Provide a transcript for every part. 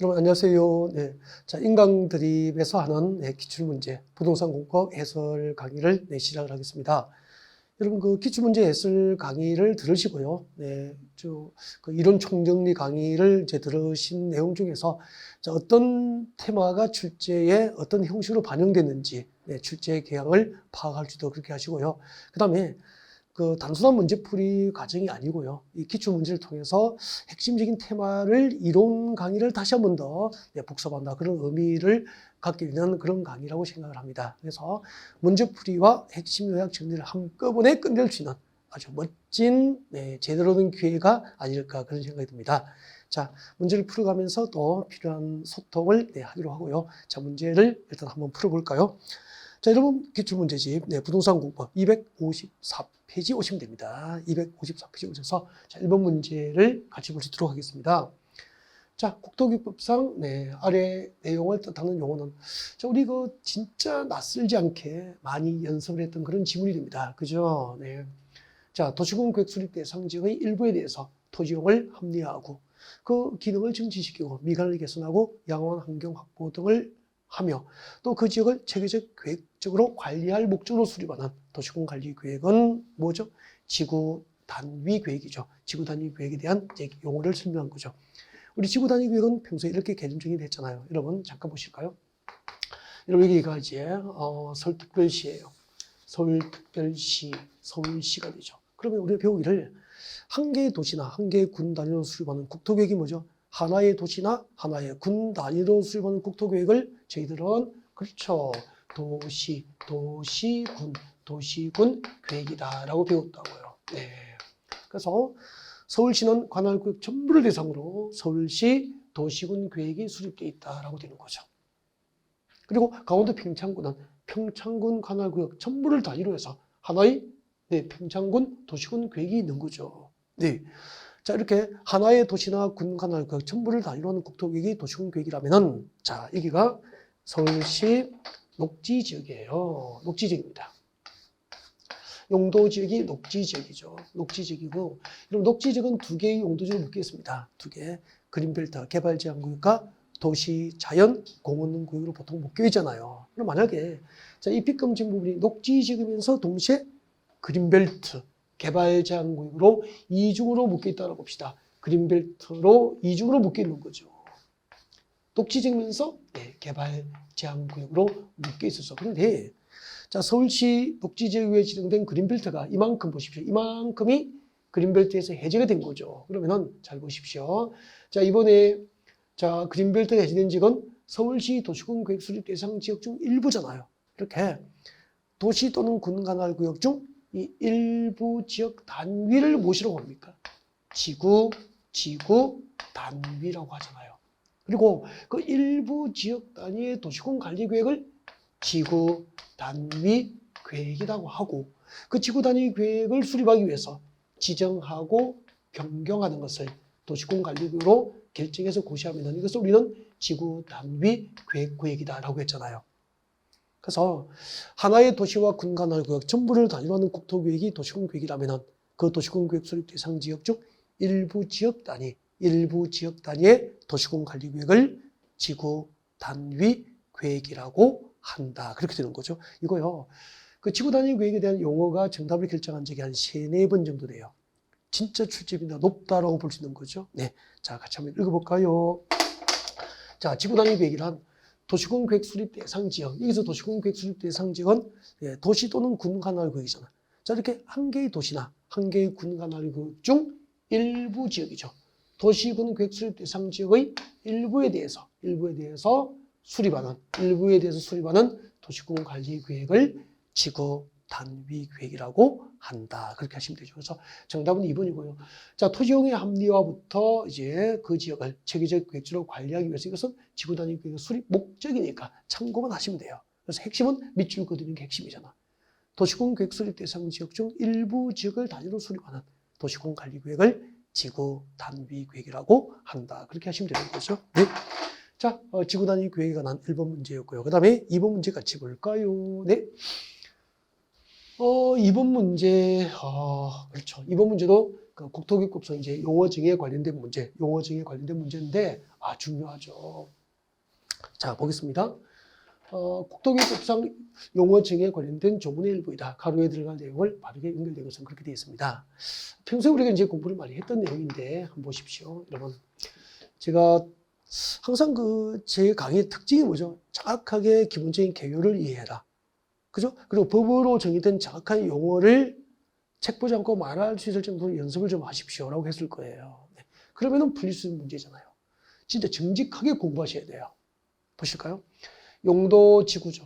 여러분 안녕하세요. 네. 자, 인강드립에서 하는 기출문제, 부동산 공법 해설 강의를 시작을 하겠습니다. 여러분 그 기출문제 해설 강의를 들으시고요. 네, 그 이론 총정리 강의를 이제 들으신 내용 중에서 자, 어떤 테마가 출제에 어떤 형식으로 반영됐는지 출제 개형을 파악할 수도 그렇게 하시고요. 그다음에 그 단순한 문제풀이 과정이 아니고요. 이 기출문제를 통해서 핵심적인 테마를 이론 강의를 다시 한 번 더 복습한다. 그런 의미를 갖게 되는 그런 강의라고 생각을 합니다. 그래서 문제풀이와 핵심 요약 정리를 한꺼번에 끝낼 수 있는 아주 멋진 제대로 된 기회가 아닐까 그런 생각이 듭니다. 자, 문제를 풀어가면서 또 필요한 소통을 하기로 하고요. 자, 문제를 일단 한번 풀어볼까요? 자, 여러분 기출문제집 부동산 공법 254페이지 오시면 됩니다. 254페이지 오셔서 자, 1번 문제를 같이 볼 수 있도록 하겠습니다. 자, 국토기법상 아래 내용을 뜻하는 용어는 자, 우리 그 진짜 낯설지 않게 많이 연습을 했던 그런 지문이 됩니다. 그죠? 네. 자, 도시군 계획 수립 대상 지역의 일부에 대해서 토지용을 합리화하고 그 기능을 증진시키고 미관을 개선하고 양호한 환경 확보 등을 하며 또 그 지역을 체계적 계획적으로 관리할 목적으로 수립하는 도시군 관리 계획은 뭐죠? 지구 단위 계획이죠. 지구 단위 계획에 대한 용어를 설명한 거죠. 우리 지구 단위 계획은 평소에 이렇게 개념 정의됐잖아요. 여러분 잠깐 보실까요? 여러분 여기가 이제 서울특별시예요. 서울특별시, 서울시가 되죠. 그러면 우리가 배우기를 한 개의 도시나 한 개의 군 단위로 수립하는 국토계획이 뭐죠? 하나의 도시나 하나의 군 단위로 수립하는 국토계획을 저희들은 그렇죠. 도시군 계획이다라고 배웠다고요. 네. 그래서 서울시는 관할구역 전부를 대상으로 서울시 도시군 계획이 수립되어 있다라고 되는 거죠. 그리고 강원도 평창군은 평창군 관할구역 전부를 단위로 해서 하나의 평창군 도시군 계획이 있는 거죠. 네. 자, 이렇게 하나의 도시나 군 관할구역 전부를 단위로 하는 국토계획이 도시군 계획이라면은 자, 여기가 서울시 녹지지역이에요. 녹지지역입니다. 용도지역이 녹지지역이죠. 녹지지역이고, 그럼 녹지지역은 두 개의 용도지역을 묶겠습니다. 두 개. 그린벨트, 개발제한구역과 도시 자연 공원구역으로 보통 묶여 있잖아요. 그럼 만약에 자, 이 빗금진 부분이 녹지지역이면서 동시에 그린벨트, 개발제한구역으로 이중으로 묶여 있다고 봅시다. 그린벨트로 이중으로 묶여 있는 거죠. 녹지지역이면서 개발제한구역으로 묶여 있어서. 그런데 자, 서울시 녹지지역에 지정된 그린벨트가 이만큼 보십시오. 이만큼이 그린벨트에서 해제가 된 거죠. 그러면은 잘 보십시오. 자, 이번에 자, 그린벨트가 해제된 지역은 서울시 도시군 계획 수립 대상 지역 중 일부잖아요. 이렇게 도시 또는 군 관할 구역 중 이 일부 지역 단위를 무엇이라고 합니까? 지구 단위라고 하잖아요. 그리고 그 일부 지역 단위의 도시군 관리 계획을 지구 단위 계획이라고 하고 그 지구 단위 계획을 수립하기 위해서 지정하고 변경하는 것을 도시군 관리구역으로 결정해서 고시하면 이것을 우리는 지구 단위 계획이다라고 했잖아요. 그래서 하나의 도시와 군 관할구역 전부를 단위로 하는 국토계획이 도시군 계획이라면 그 도시군 계획 수립 대상 지역 중 일부 지역 단위의 도시군 관리 계획을 지구 단위 계획이라고 한다. 그렇게 되는 거죠. 이거요. 그 지구 단위 계획에 대한 용어가 정답을 결정한 적이 한 3-4번 정도 돼요. 진짜 출제비가 높다라고 볼 수 있는 거죠. 네. 자, 같이 한번 읽어볼까요? 자, 지구 단위 계획이란 도시군 계획 수립 대상 지역. 여기서 도시군 계획 수립 대상 지역은 도시 또는 군 관할 구역이잖아. 자, 이렇게 한 개의 도시나 한 개의 군 관할 구역 중 일부 지역이죠. 도시군 계획 수립 대상 지역의 일부에 대해서 수립하는 도시군 관리 계획을 지구 단위 계획이라고 한다. 그렇게 하시면 되죠. 그래서 정답은 2번이고요. 자, 토지용의 합리화부터 이제 그 지역을 체계적 계획적으로 관리하기 위해서 이것은 지구 단위 계획 수립 목적이니까 참고만 하시면 돼요. 그래서 핵심은 밑줄 그리는 게 핵심이잖아. 도시군 계획 수립 대상 지역 중 일부 지역을 단위로 수립하는 도시군 관리 계획을 지구 단위 계획이라고 한다. 그렇게 하시면 되는 거죠. 네. 자, 지구 단위 계획에 관한 1번 문제였고요. 그 다음에 2번 문제 같이 볼까요? 네. 2번 문제, 그렇죠. 2번 문제도 그 국토교육법상 이제 용어 정의에 관련된 문제, 용어 정의에 관련된 문제인데 중요하죠. 자, 보겠습니다. 국토교육법상 용어 정의에 관련된 조문의 일부이다. 가로에 들어갈 내용을 바르게 연결된 것은 그렇게 되어 있습니다. 평소에 우리가 이제 공부를 많이 했던 내용인데 한번 보십시오. 여러분, 제가 항상 제 강의의 특징이 뭐죠? 정확하게 기본적인 개요를 이해해라. 그죠? 그리고 법으로 정의된 정확한 용어를 책 보지 않고 말할 수 있을 정도로 연습을 좀 하십시오라고 했을 거예요. 네. 그러면은 풀릴 수 있는 문제잖아요. 진짜 정직하게 공부하셔야 돼요. 보실까요? 용도 지구죠.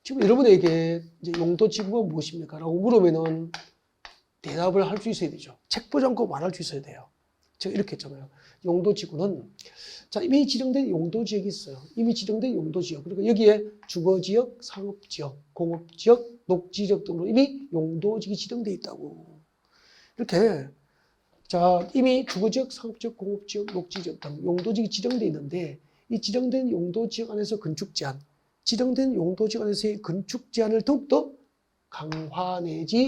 지금 여러분에게 이제 용도 지구가 무엇입니까? 라고 물으면은 대답을 할 수 있어야 되죠. 책 보지 않고 말할 수 있어야 돼요. 제가 이렇게 했잖아요. 용도 지구는 자, 이미 지정된 용도 지역이 있어요. 이미 지정된 용도 지역. 그러니까 여기에 주거 지역, 상업 지역, 공업 지역, 녹지 지역 등으로 이미 용도 지역이 지정되어 있다고. 이렇게 자, 이미 주거 지역, 상업 지역, 공업 지역, 녹지 지역 등 용도 지역이 지정되어 있는데 이 지정된 용도 지역 안에서 건축 제한, 지정된 용도 지역 안에서의 건축 제한을 더욱더 강화 내지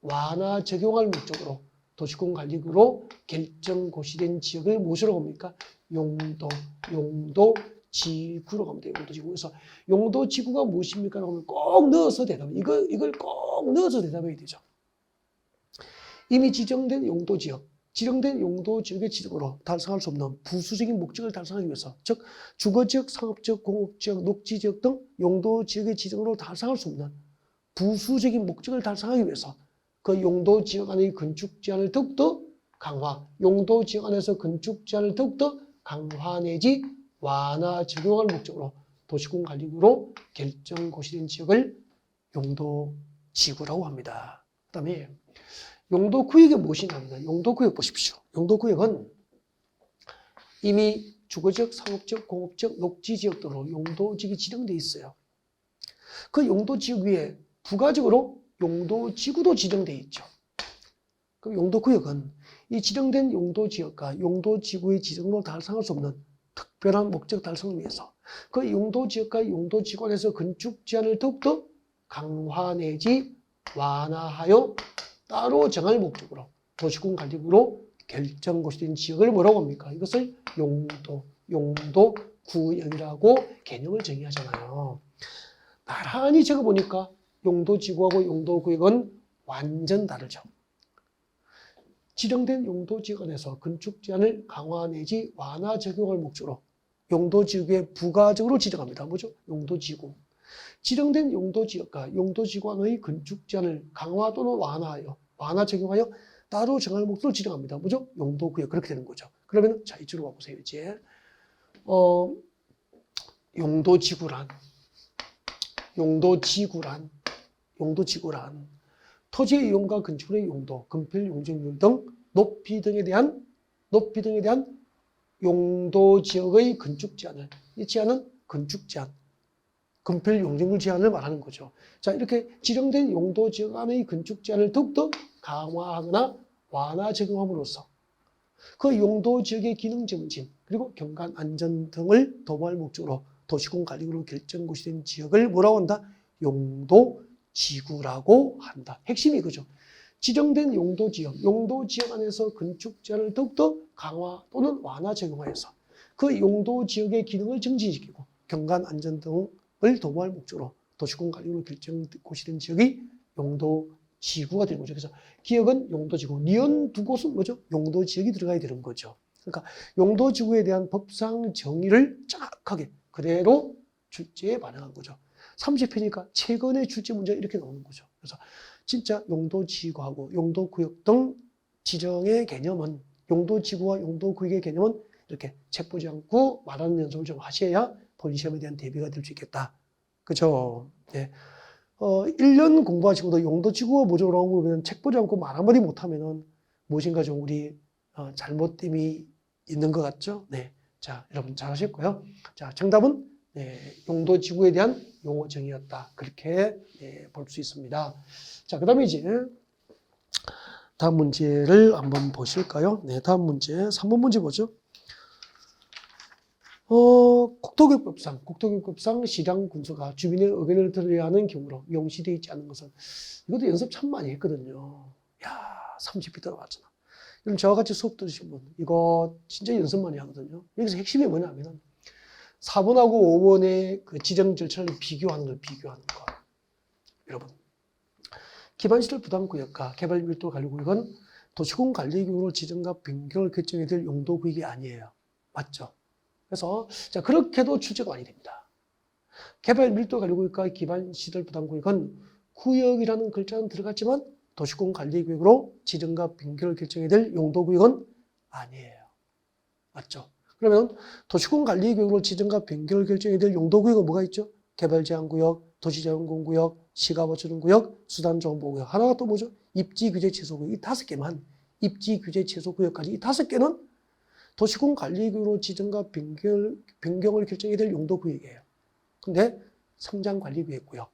완화 적용할 목적으로 도시공 관리구로 결정 고시된 지역을 무엇으로 봅니까? 용도 지구로 가면 돼요. 용도 지구. 그래서 용도 지구가 무엇입니까? 라고 하면 꼭 넣어서 대답해. 이걸 꼭 넣어서 대답해야 되죠. 이미 지정된 용도 지역, 지정된 용도 지역의 지정으로 달성할 수 없는 부수적인 목적을 달성하기 위해서, 즉 주거 지역, 상업 지역, 공업 지역, 녹지 지역 등 용도 지역의 지정으로 달성할 수 없는 부수적인 목적을 달성하기 위해서 그 용도 지역 안의 건축 제한을 더욱더 강화, 용도 지역 안에서 건축 제한을 더욱더 강화 내지 완화 적용할 목적으로 도시공 관리구로 결정 고시된 지역을 용도 지구라고 합니다. 그다음에 용도 구역이 무엇이냐면 용도 구역 보십시오. 용도 구역은 이미 주거지역, 상업지역, 공업지역, 녹지지역 등으로 용도지역이 지정되어 있어요. 그 용도지역 위에 부가적으로 용도지구도 지정되어 있죠. 그 용도구역은 이 지정된 용도지역과 용도지구의 지정으로 달성할 수 없는 특별한 목적 달성을 위해서 그 용도지역과 용도지구 안에서 건축 제한을 더욱더 강화 내지 완화하여 따로 정할 목적으로 도시군 관리구로 결정 고시된 지역을 뭐라고 합니까? 이것을 용도구역이라고 개념을 정의하잖아요. 나란히 적어보니까 용도지구하고 용도구역은 완전 다르죠. 지정된 용도지역 안에서 건축 제한을 강화 내지 완화 적용할 목적으로 용도지역에 부가적으로 지정합니다. 뭐죠? 용도지구. 지정된 용도지역과 용도지구 안의 건축 제한을 강화 또는 완화 적용하여 따로 정할 목적을 지정합니다. 뭐죠? 용도구역. 그렇게 되는 거죠. 그러면 자, 이쪽으로 와보세요. 이제 용도지구란 토지의 이용과 건축물의 용도, 건폐율, 용적률 등 높이 등에 대한 용도 지역의 건축 제한을, 이 제한은 건축 제한, 건폐율, 용적률 제한을 말하는 거죠. 자, 이렇게 지정된 용도 지역 안의 건축 제한을 더욱더 강화하거나 완화 적용함으로써 그 용도 지역의 기능 증진 그리고 경관 안전 등을 도모할 목적으로 도시공 관리구로 결정 고시된 지역을 뭐라고 한다? 용도 지구라고 한다. 핵심이 그죠. 지정된 용도 지역 안에서 건축 제한을 더욱더 강화 또는 완화 적용하여서 그 용도 지역의 기능을 증진시키고 경관 안전 등을 도모할 목적으로 도시공 관리구로 결정 고시된 지역이 용도 지구가 되는 거죠. 그래서 기역은 용도 지구, 니은 두 곳은 뭐죠? 용도 지역이 들어가야 되는 거죠. 그러니까 용도 지구에 대한 법상 정의를 정확하게 그대로 출제에 반영한 거죠. 30회니까 최근의 출제 문제가 이렇게 나오는 거죠. 그래서 진짜 용도지구하고 용도구역 등 지정의 개념은 용도지구와 용도구역의 개념은 이렇게 책 보지 않고 말하는 연습을 좀 하셔야 본인 시험에 대한 대비가 될 수 있겠다. 그죠? 네. 1년 공부하시고도 용도지구가 뭐죠라고 물으면 책 보지 않고 말 한마디 못하면은 무엇인가 좀 우리 잘못됨이 있는 것 같죠? 네. 자, 여러분 잘하셨고요. 자, 정답은 용도지구에 대한 용어 정의였다. 그렇게 볼 수 있습니다. 자, 그 다음에 이제 다음 문제를 한번 보실까요? 네, 다음 문제 3번 문제 보죠. 국토교육법상 시장 군수가 주민의 의견을 들어야 하는 경우로 명시되어 있지 않은 것은 이것도 연습 참 많이 했거든요. 야, 30비 들어갔잖아. 그럼 저와 같이 수업 들으신 분, 이거 진짜 연습 많이 하거든요. 여기서 핵심이 뭐냐면 4번하고 5번의 그 지정 절차를 비교하는 거. 여러분, 기반시설 부담구역과 개발 밀도 관리구역은 도시공 관리구역으로 지정과 변경을 결정해야 될 용도 구역이 아니에요. 맞죠? 그래서 자 그렇게도 출제가 많이 됩니다. 개발 밀도 관리구역과 기반시설 부담구역은 구역이라는 글자는 들어갔지만 도시공 관리구역으로 지정과 변경을 결정해야 될 용도구역은 아니에요. 맞죠? 그러면 도시공 관리구역으로 지정과 변경을 결정해야 될 용도구역은 뭐가 있죠? 개발제한구역, 도시자원공구역, 시가보전구역, 수단정보구역. 하나가 또 뭐죠? 입지규제 최소구역. 이 5개만 입지규제 최소구역까지 이 5개는 도시공 관리구역으로 지정과 변경을 결정해야 될 용도구역이에요. 근데 성장관리구역구역,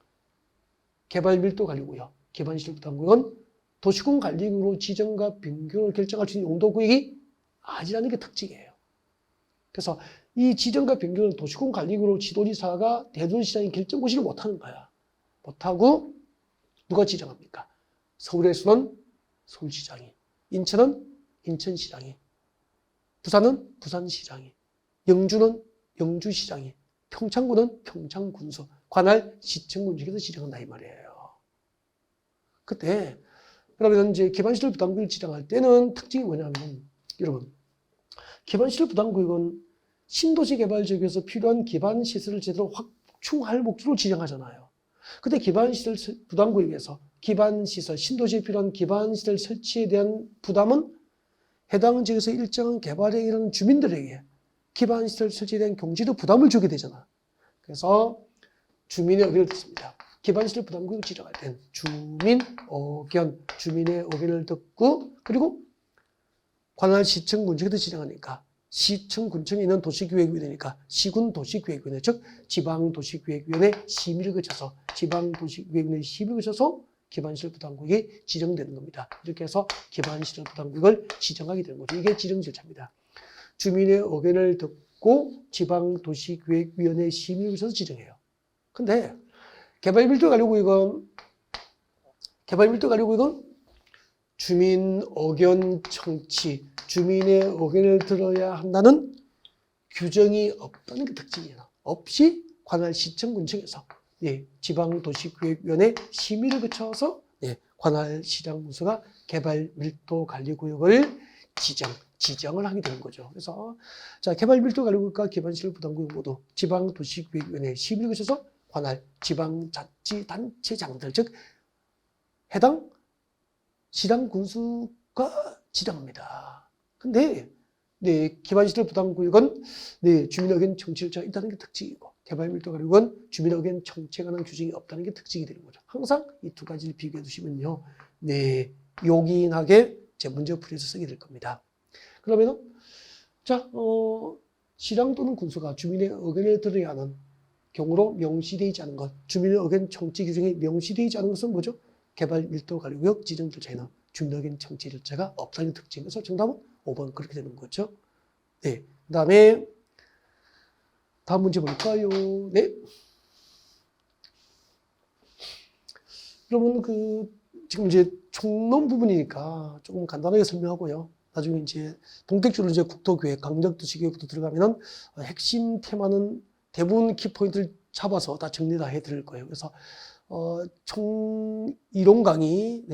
개발밀도관리구역, 기반시설부담구역은 도시공관리구역으로 지정과 변경을 결정할 수 있는 용도구역이 아니라는 게 특징이에요. 그래서 이 지정과 변경을 도시공관리구역으로 지도지사가 대도시장이 결정고시를 못하는 거야. 못하고 누가 지정합니까? 서울에서는 서울시장이, 인천은 인천시장이, 부산은 부산시장이, 영주는 영주시장이, 평창군은 평창군수, 관할 시청군직에서 지정한다 이 말이에요. 그때 그러면 이제 기반시설 부담구역을 지정할 때는 특징이 뭐냐면 여러분 기반시설 부담구역은 신도시 개발 지역에서 필요한 기반시설을 제대로 확충할 목적으로 지정하잖아요. 근데 기반시설 부담구역에서 기반시설, 신도시에 필요한 기반시설 설치에 대한 부담은 해당 지역에서 일정한 개발에 일하는 주민들에게 기반시설 설치에 대한 경제도 부담을 주게 되잖아. 그래서 주민의 의견을 듣습니다. 기반시설 부담구역을 지정할 땐 주민의 의견을 듣고 그리고 관할 시청군청에도 지정하니까 시청군청에 있는 도시기획위원회니까 시군도시기획위원회 즉 지방도시기획위원회 심의를 거쳐서 지방도시기획위원회 심의를 거쳐서 기반시설 부담구역이 지정되는 겁니다. 이렇게 해서 기반시설 부담구역을 지정하게 되는 거죠. 이게 지정 절차입니다. 주민의 의견을 듣고 지방도시기획위원회 심의를 거쳐서 지정해요. 근데 개발밀도관리구역은 주민 의견 청취, 주민의 의견을 들어야 한다는 규정이 없다는 게 특징이에요. 없이 관할 시청군청에서 지방도시기획위원회 심의를 거쳐서 관할 시장군수가 개발밀도관리구역을 지정을 하게 되는 거죠. 그래서 자 개발밀도관리구역과 기반시설 부담구역 모두 지방도시기획위원회 심의를 거쳐서 관할 지방자치단체장들 즉 해당 시장 군수가 지정합니다. 근데 기반시설 부담구역은 주민 의견 청취가 있다는 게 특징이고 개발밀도관리구역은 주민 의견 청취에 관한 규정이 없다는 게 특징이 되는 거죠. 항상 이 두 가지를 비교해 두시면요, 요긴하게 제 문제 풀이에서 쓰게 될 겁니다. 그러면은 시장 또는 군수가 주민의 의견을 들어야 하는 경우로 명시되지 않은 것, 주민의 의견 청취 규정이 명시되지 않은 것은 뭐죠? 개발밀도관리구역 지정 절차에는 주민 의견 청취 절차가 없다는 특징에서 정답은 5번 그렇게 되는 거죠. 그 다음에 다음 문제 볼까요? 여러분 지금 이제 총론 부분이니까 조금 간단하게 설명하고요. 나중에 이제 본격적으로 이제 국토계획, 강력도시계획부터 들어가면은 핵심 테마는 대부분 키포인트를 잡아서 다 정리 다 해드릴 거예요. 그래서 총 이론 강의,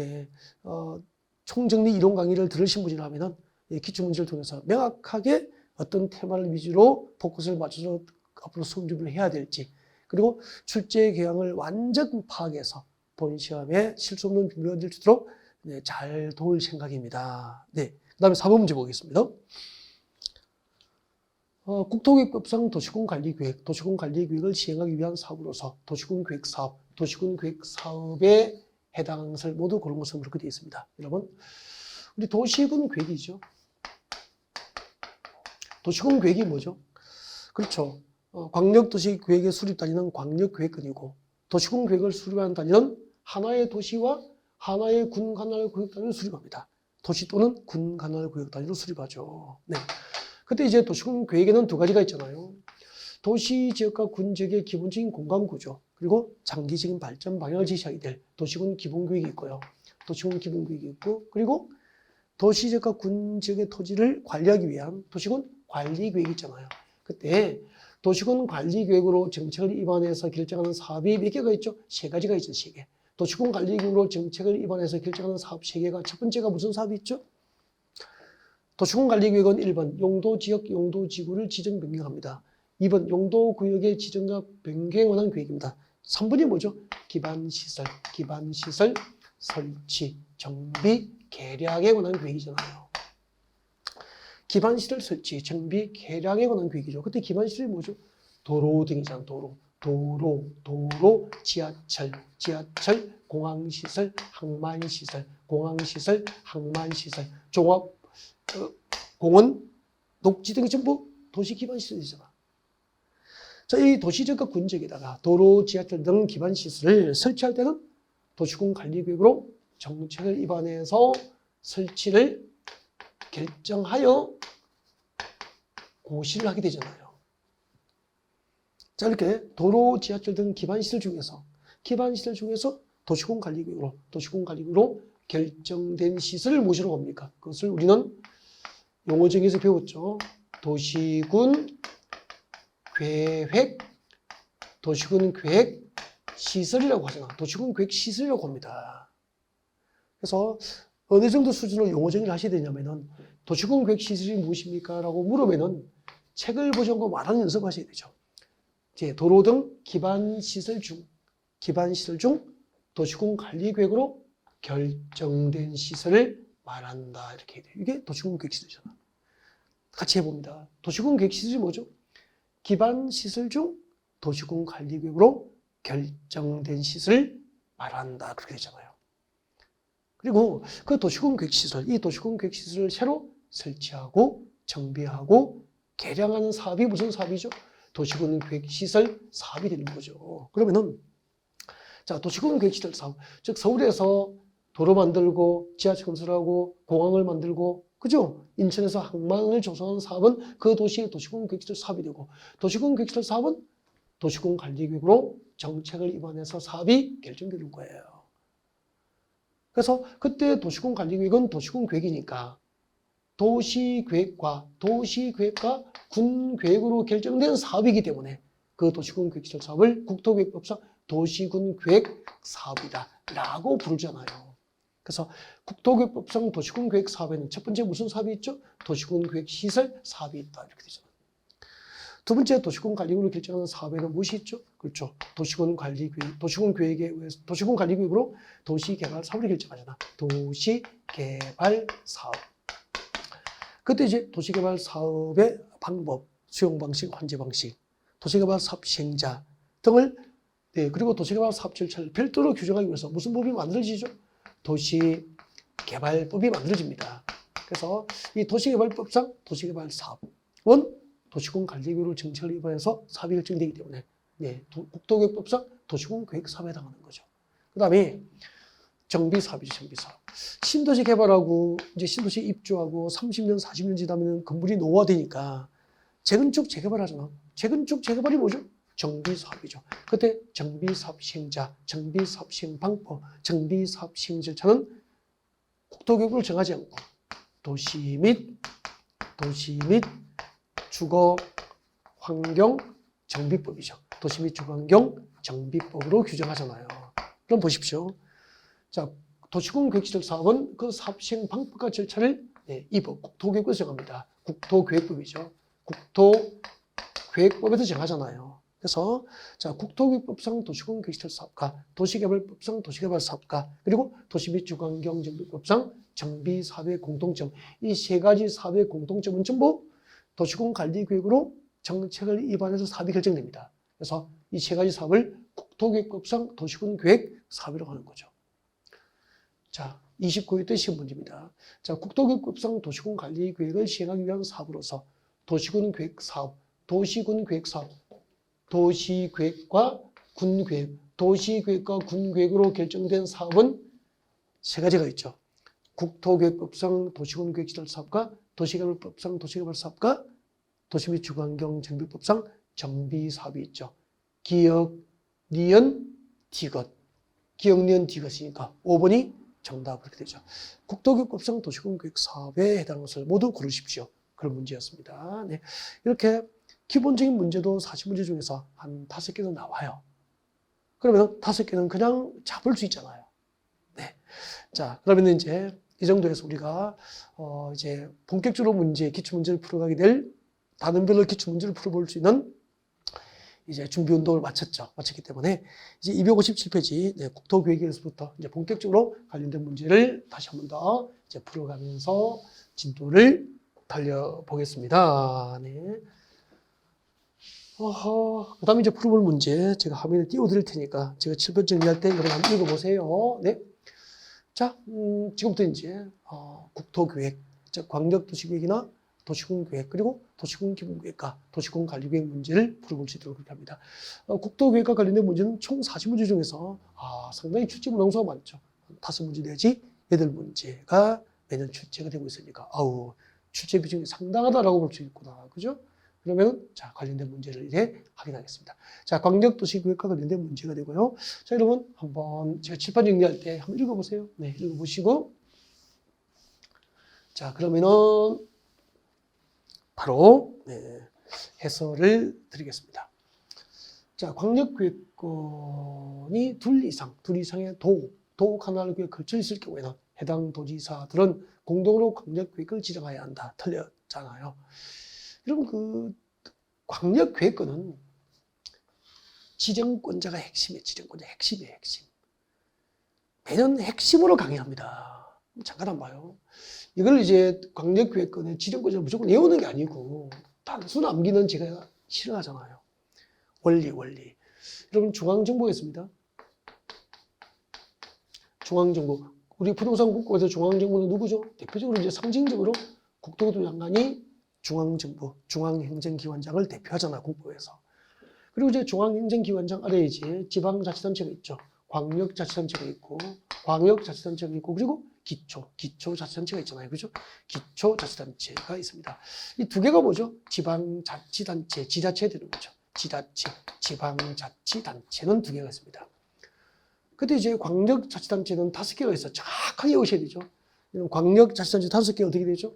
총정리 이론 강의를 들으신 분이라면은 기출문제를 통해서 명확하게 어떤 테마를 위주로 포커스를 맞춰서 앞으로 수험 준비를 해야 될지, 그리고 출제 경향을 완전 파악해서 본 시험에 실수 없는 준비가 될 수 있도록 잘 도울 생각입니다. 그 다음에 4번 문제 보겠습니다. 국토계획법상 도시군관리계획, 도시군관리계획을 시행하기 위한 사업으로서 도시군계획사업, 도시군계획사업에 해당하는 것을 모두 고른 것은 그렇게 되어 있습니다. 여러분, 우리 도시군계획이죠. 도시군계획이 뭐죠? 그렇죠. 광역도시계획의 수립 단위는 광역계획근이고 도시군계획을 수립하는 단위는 하나의 도시와 하나의 군 관할구역 단위로 수립합니다. 도시 또는 군 관할구역 단위로 수립하죠. 그때 이제 도시군 계획에는 두 가지가 있잖아요. 도시 지역과 군 지역의 기본적인 공간 구조, 그리고 장기적인 발전 방향을 제시하게 될 도시군 기본계획이 있고요. 도시군 기본계획이 있고, 그리고 도시지역과 군지역의 토지를 관리하기 위한 도시군 관리계획이 있잖아요. 그때 도시군 관리계획으로 정책을 입안해서 결정하는 사업이 몇 개가 있죠? 세 가지가 있죠. 세 개. 도시군 관리계획으로 정책을 입안해서 결정하는 사업 세 개가 첫 번째가 무슨 사업이 있죠? 도시군 관리계획은 1번 용도지역, 용도지구를 지정 변경합니다. 2번 용도구역의 지정과 변경에 관한 계획입니다. 3번이 뭐죠? 기반시설 설치, 정비, 개량에 관한 계획이잖아요. 기반시설 설치, 정비, 개량에 관한 계획이죠. 그때 기반시설이 뭐죠? 도로 등이잖아. 도로, 지하철, 공항시설, 항만시설, 종합 공원, 녹지 등이 전부 도시 기반시설이잖아. 자, 이 도시지역과 군지역에다가 도로, 지하철 등 기반시설을 설치할 때는 도시군 관리계획으로 정책을 입안해서 설치를 결정하여 고시를 하게 되잖아요. 자, 이렇게 도로, 지하철 등 기반시설 중에서 도시군 관리계획으로 결정된 시설을 무엇이라고 합니까? 그것을 우리는 용어정의에서 배웠죠. 도시군 계획 시설이라고 하잖아. 도시군 계획 시설이라고 합니다. 그래서 어느 정도 수준으로 용어 정의를 하셔야 되냐면은 도시군 계획 시설이 무엇입니까? 라고 물으면은 책을 보시고 말하는 연습하셔야 되죠. 이제 도로 등 기반시설 중 도시군 관리 계획으로 결정된 시설을 말한다. 이렇게 해야 돼요. 이게 도시군 계획 시설이잖아. 같이 해봅니다. 도시군 계획 시설이 뭐죠? 기반시설 중 도시군 관리 계획으로 결정된 시설을 말한다. 그렇게 되잖아요. 그리고 그 도시군 계획시설, 이 도시군 계획시설을 새로 설치하고 정비하고 개량하는 사업이 무슨 사업이죠? 도시군 계획시설 사업이 되는 거죠. 그러면은 자, 도시군 계획시설 사업, 즉 서울에서 도로 만들고 지하철 건설하고 공항을 만들고 그죠? 인천에서 항만을 조성하는 사업은 그 도시의 도시군 계획시설 사업이 되고 도시군 계획시설 사업은 도시군 관리계획으로 정책을 입안해서 사업이 결정되는 거예요. 그래서 그때 도시군 관리계획은 도시군 계획이니까 도시계획과 군계획으로 결정된 사업이기 때문에 그 도시군 계획시설 사업을 국토계획법상 도시군 계획 사업이다 라고 부르잖아요. 그래서 국토계획법상 도시군 계획 사업에는 첫 번째 무슨 사업이 있죠? 도시군 계획 시설 사업이 있다 이렇게 되잖아요. 두 번째 도시군 관리계획으로 결정하는 사업에는 무엇이 있죠? 그렇죠. 도시군 관리계획으로 도시개발 사업을 결정하잖아. 도시개발 사업. 그때 이제 도시개발 사업의 방법, 수용 방식, 환제 방식, 도시개발 사업 시행자 등을 그리고 도시개발 사업 절차를 별도로 규정하기 위해서 무슨 법이 만들어지죠? 도시개발법이 만들어집니다. 그래서 이 도시개발법상 도시개발 사업은 도시군 관리계획으로 정책을 입안해서 사업이 결정되기 때문에 국토계획법상 도시군 계획 사업에 해당하는 거죠. 그 다음에 정비사업이죠. 정비사업. 신도시 개발하고 이제 신도시 입주하고 30년, 40년 지나면 건물이 노후화되니까 재건축, 재개발하잖아. 재건축, 재개발이 뭐죠? 정비사업이죠. 그때 정비사업 시행자, 정비사업 시행 방법, 정비사업 시행 절차는 국토계획으로 정하지 않고 도시 및 주거 환경 정비법이죠. 도시 및 주거 환경 정비법으로 규정하잖아요. 그럼 보십시오. 자, 도시군 계획시설 사업은 그 사업 시행 방법과 절차를 이 법, 국토계획법에서 정합니다. 국토계획법이죠. 국토계획법에서 정하잖아요. 그래서 자, 국토계획법상 도시군 계획시설 사업과 도시개발법상 도시개발 사업과 그리고 도시 및 주거 환경 정비법상 정비 사업의 공통점, 이 세 가지 사업의 공통점은 전부 도시군 관리계획으로 정책을 입안해서 사업이 결정됩니다. 그래서 이 세 가지 사업을 국토계획법상 도시군 계획 사업이라고 하는 거죠. 자, 29회 때 시험 문제입니다. 자, 국토계획법상 도시군 관리계획을 시행하기 위한 사업으로서 도시군 계획 사업, 도시군 계획 사업, 도시계획과 군계획으로 결정된 사업은 세 가지가 있죠. 국토계획법상 도시군 계획시설 사업과 도시개발법상 도시개발 사업과 도시 및 주거환경 정비법상 정비 사업이 있죠. 기역, 니은, 디귿. 기역, 니은, 디귿이니까 5번이 정답 그렇게 되죠. 국토교육법상 도시공교육 사업에 해당하는 것을 모두 고르십시오. 그런 문제였습니다. 네. 이렇게 기본적인 문제도 40문제 중에서 한 5개는 나와요. 그러면 5개는 그냥 잡을 수 있잖아요. 네. 자, 그러면 이제 이 정도에서 우리가 이제 본격적으로 기출 문제를 풀어가게 될 단원별로 기출 문제를 풀어볼 수 있는 이제 준비 운동을 마쳤기 때문에 이제 257페이지 네, 국토교육에서부터 이제 본격적으로 관련된 문제를 다시 한 번 더 이제 풀어가면서 진도를 달려보겠습니다. 네. 그다음에 이제 풀어볼 문제 제가 화면에 띄워드릴 테니까 제가 7번 정리할 때 여러분 한번 읽어보세요. 네. 자, 지금부터 이제 국토교획, 즉 광역도시계획이나 도시군계획 그리고 도시군기본계획과 도시군관리계획 문제를 풀어볼 수 있도록 그렇게 합니다. 국토계획과 관련된 문제는 총 40문제 중에서 상당히 출제 문항수가 많죠. 5문제 내지 8문제가 매년 출제가 되고 있으니까 출제 비중이 상당하다라고 볼 수 있구나. 그죠? 그러면 자 관련된 문제를 이제 확인하겠습니다. 자, 광역도시계획과 관련된 문제가 되고요. 자, 여러분 한번 제가 칠판 정리할 때 한번 읽어보세요. 네, 읽어보시고 자 그러면은 바로 해설을 드리겠습니다. 자, 광역계획권이 둘 이상의 도 하나에 걸쳐 있을 경우에는 해당 도지사들은 공동으로 광역계획을 지정해야 한다. 틀렸잖아요. 여러분 그 광역계획권은 지정권자가 핵심이에요. 핵심. 매년 핵심으로 강의합니다. 잠깐 한번 봐요. 이걸 이제 광역계획권의 지정권자를 무조건 외우는 게 아니고 단순 암기는 제가 싫어하잖아요. 원리. 여러분 중앙정보가 있습니다. 중앙정보. 우리 부동산 국고에서 중앙정보는 누구죠? 대표적으로 이제 상징적으로 국토부 장관이 중앙정부, 중앙행정기관장을 대표하잖아, 국보에서. 그리고 이제 중앙행정기관장 아래에 이제 지방자치단체가 있죠. 광역자치단체가 있고, 광역자치단체가 있고, 그리고 기초자치단체가 있잖아요. 그죠? 기초자치단체가 있습니다. 이 두 개가 뭐죠? 지방자치단체, 지자체에 되는 거죠. 지자체, 지방자치단체는 두 개가 있습니다. 근데 이제 광역자치단체는 5개가 있어. 정확하게 외우셔야 되죠. 광역자치단체 5개 어떻게 되죠?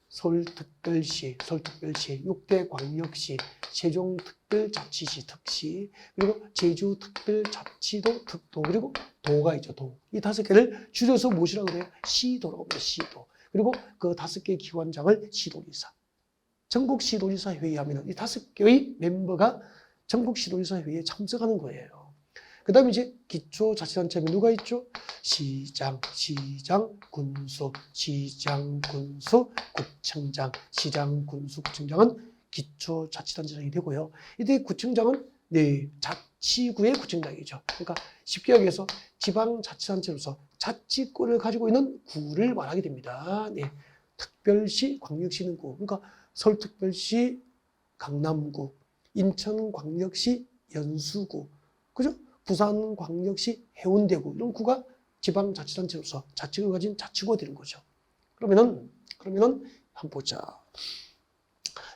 서울특별시, 6대 광역시, 세종특별자치시, 특시, 그리고 제주특별자치도, 특도, 그리고 도가 있죠, 도. 이 5개를 줄여서 무엇이라고 그래요? 시도라고 합니다, 시도. 그리고 그 5개 기관장을 시도지사. 전국 시도지사 회의하면 이 5개의 멤버가 전국 시도지사 회의에 참석하는 거예요. 그 다음에 이제 기초자치단체는 누가 있죠? 시장, 군수, 구청장, 군수, 구청장은 기초자치단체장이 되고요. 이때 구청장은 자치구의 구청장이죠. 그러니까 쉽게 얘기해서 지방자치단체로서 자치권을 가지고 있는 구를 말하게 됩니다. 특별시, 광역시는 구. 그러니까 서울특별시, 강남구, 인천광역시, 연수구, 그죠? 부산광역시 해운대구 이런 구가 지방자치단체로서 자치구를 가진 자치구가 되는 거죠. 그러면은 한번 보자.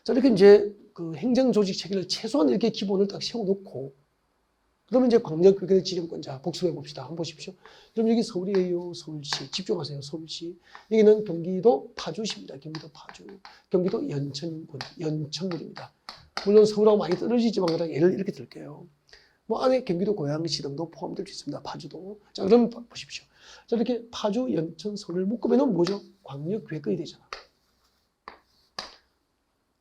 자, 이렇게 이제 그 행정조직 체계를 최소한 이렇게 기본을 딱 세워놓고 그러면 이제 광역계획의 지정권자 복습해 봅시다. 한번 보십시오. 그럼 여기 서울이에요. 서울시. 집중하세요. 서울시. 여기는 경기도 파주시입니다. 경기도 파주. 경기도 연천군입니다. 물론 서울하고 많이 떨어지지만 그냥 예를 이렇게 들게요. 뭐 안에 경기도 고양시 등도 포함될 수 있습니다. 파주도. 자, 그럼 보십시오. 자, 이렇게 파주, 연천, 서울을 묶으면 뭐죠? 광역계획이 되잖아.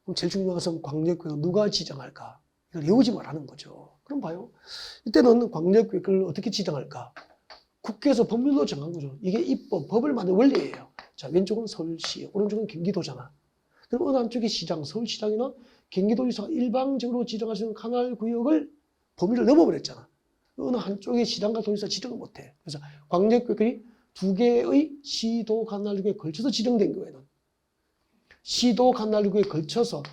그럼 제일 중요한 것은 광역계획을 누가 지정할까? 이걸 외우지 말라는 거죠. 그럼 봐요. 이때는 광역계획을 어떻게 지정할까? 국회에서 법률로 정한 거죠. 이게 입법, 법을 만든 원리예요. 자, 왼쪽은 서울시, 오른쪽은 경기도잖아. 그럼 어느 한쪽에 시장, 서울시장이나 경기도지사가 일방적으로 지정할 수 있는 관할 구역을 범위를 넘어버렸잖아. 어느 한쪽에 시장과 도지사 지정을 못해. 그래서 광역계획이 2개의 시도 관할구에 걸쳐서 지정된 거에는 시도 관할구에 걸쳐서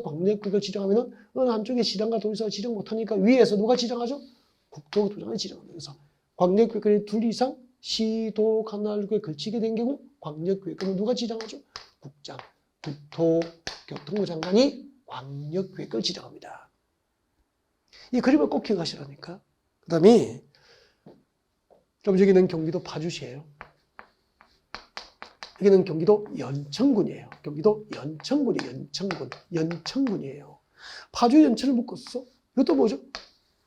광역계획을 지정하면은 어느 한쪽에 시장과 도지사가 지정 못하니까 위에서 누가 지정하죠? 국토부장이 지정합니다. 그래서 광역계획이 2 이상 시도 관할구에 걸치게 된 경우 광역계획은 누가 지정하죠? 국장, 국토교통부 장관이 광역계획을 지정합니다. 이 그림을 꼭 기억하시라니까. 그 다음에 그럼 여기는 경기도 파주시예요. 여기는 경기도 연천군이에요. 경기도 연천군이에요. 파주 연천을 묶었어. 이것도 뭐죠?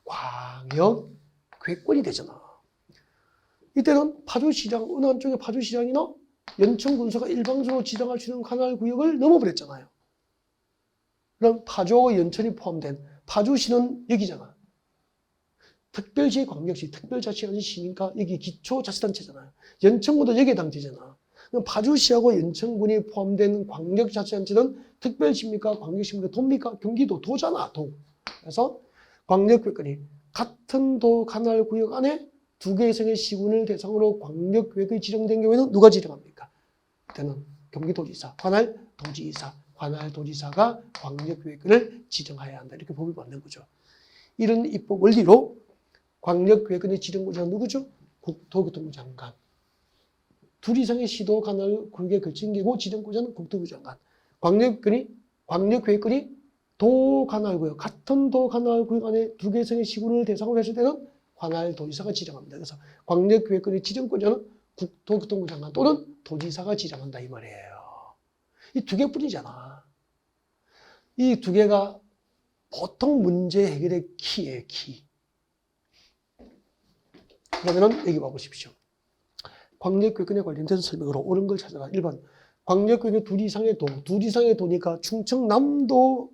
광역괴권이 되잖아. 이때는 파주시장, 어느 한쪽에 파주시장이나 연천군수가 일방적으로 지정할 수 있는 관할구역을 넘어버렸잖아요. 그럼 파주와 연천이 포함된 파주시는 여기잖아. 특별시광역시, 특별자치단체시니까 여기 기초자치단체잖아요. 연천군도 여기에 해당되잖아. 그럼 파주시하고 연천군이 포함된 광역자치단체는 특별시입니까? 광역시입니까? 도입니까? 경기도, 도잖아, 도. 그래서 광역계획권이 같은 도 관할구역 안에 두 개 이상의 시군을 대상으로 광역계획이 지정된 경우에는 누가 지정합니까? 그때는 경기도지사, 관할도지사, 관할도지사가 광역계획권을 지정해야 한다. 이렇게 법을 만든 거죠. 이런 입법 원리로 광역계획권의 지정구조는 누구죠? 국토교통부 장관. 둘 이상의 시도 관할구역에 걸친 경우 지정구조는 국토교통부 장관. 광역계획권이 도 관할구역, 같은 도 관할구역 안에 두 개 이상의 시군을 대상으로 했을 때는 관할도지사가 지정합니다. 그래서 광역계획권의 지정권자는 국토교통부 장관 또는 도지사가 지정한다 이 말이에요. 이 두 개뿐이잖아. 이 두 개가 보통 문제 해결의 키예요, 키. 그러면은 여기 봐보십시오. 광역계획권에 관련된 설명으로 옳은 걸 찾아라. 1번. 광역계획의 둘 이상의 도니까 충청남도,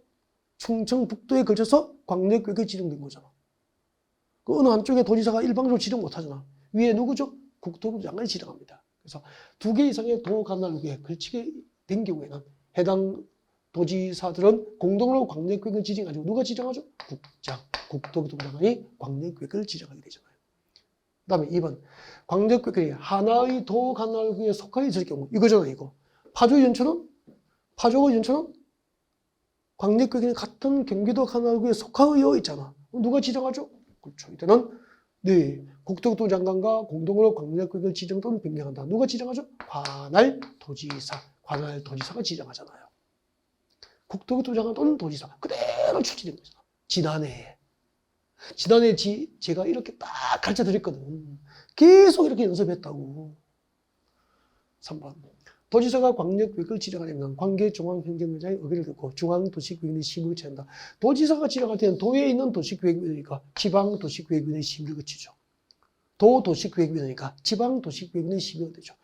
충청북도에 걸쳐서 광역계획이 지정된 거잖아. 그 어느 한쪽에 도지사가 일방적으로 지정 못하잖아. 위에 누구죠? 국토부 장관이 지정합니다. 그래서 두 개 이상의 도 관할구역에 걸치게 된 경우에는 해당 도지사들은 공동으로 광역계획을 지정하죠. 누가 지정하죠? 국토교통부 장관이 광역계획을 지정하게 되잖아요. 그 다음에 2번. 광역계획이 하나의 도 관할구역에 속하여 있을 경우, 이거잖아, 이거. 파주와 연천은 광역계획이 같은 경기도 관할구역에 속하여 있잖아. 누가 지정하죠? 그렇죠. 이때는 국토교통부 장관과 공동으로 광역계획을 지정 또는 변경한다. 누가 지정하죠? 관할도지사가 지정하잖아요. 국토교통부 장관 또는 도지사 그대로 출제된 거잖아. 지난해 제가 이렇게 딱 가르쳐 드렸거든. 계속 이렇게 연습했다고. 3번. 도지사가 광역계획을 지정하려면 관계중앙행정위원장의 의견을 듣고 중앙도시계획위원회 심의를 취한다. 도지사가 지정할 때는 도에 있는 도시계획위원회니까 지방도시계획위원회 심의를 거치죠. 도도시계획위원회니까 지방도시계획위원회 심의가 되죠.